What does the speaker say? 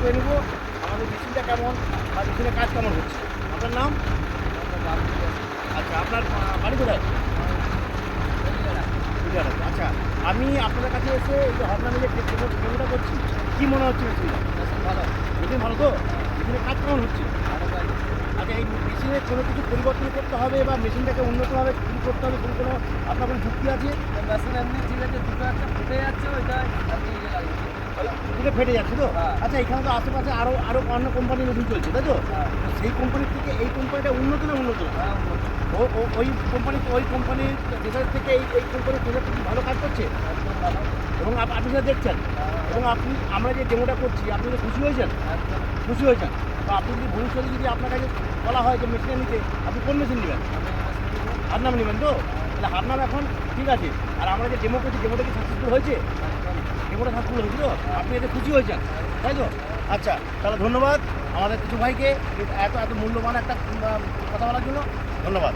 করে নেবো আমাদের মেশিনটা কেমন আর মেশিনের কাজ কেমন হচ্ছে। আপনার নাম? আচ্ছা, আপনার বাড়ি কোথায়? আচ্ছা, আমি আপনাদের কাছে এসে এই যে হরনা মিলে ডেমোটা করছি, কী মনে হচ্ছে মেশিনটা? ভালো। মেশিন ভালো তো? মেশিনের কাজ কেমন হচ্ছে? আচ্ছা, এই মেশিনে কোনো কিছু পরিবর্তন করতে হবে বা মেশিনটাকে উন্নতভাবে কী করতে হবে কোনো আপনার কোনো যুক্তি আছে? মেশিন এমনি ঠিক আছে, দুটো একটা ফুটে যাচ্ছে, ওইটাই আপনি ইয়ে লাগিয়ে দুটো ফেটে যাচ্ছে তো? হ্যাঁ। আচ্ছা, এখানে তো আশেপাশে আরও অন্য কোম্পানির মেশিন চলছে, তাই তো? হ্যাঁ। সেই কোম্পানির থেকে এই কোম্পানিটা উন্নত না উন্নত না? হ্যাঁ, ওই কোম্পানির প্রেসার থেকে এই কোম্পানির প্রেসারটা কি ভালো কাজ করছে? একদম ভালো। এবং আপনি সেটা দেখছেন এবং আমরা যে ডেমোটা করছি আপনি তো খুশি হয়েছেন? একদম। খুশি হয়েছেন। তো আপনি যদি ভবিষ্যতে যদি আপনার কাছে বলা হয় যে মেশিনটা নিতে, আপনি কোন মেশিন নেবেন? হারনাম নেবেন তো? তাহলে হারনাম এখন ঠিক আছে। আর আমরা যে ডেমো করছি ডেমোটা কি সাকসেসফুল হয়েছে? ডেমোটা সাকসেসফুল হয়েছে তো? আপনি এতে খুশি হয়েছেন, তাই তো? আচ্ছা, তাহলে ধন্যবাদ আমাদের কিছু ভাইকে এত মূল্যবান একটা কথা বলার জন্য। ধন্যবাদ।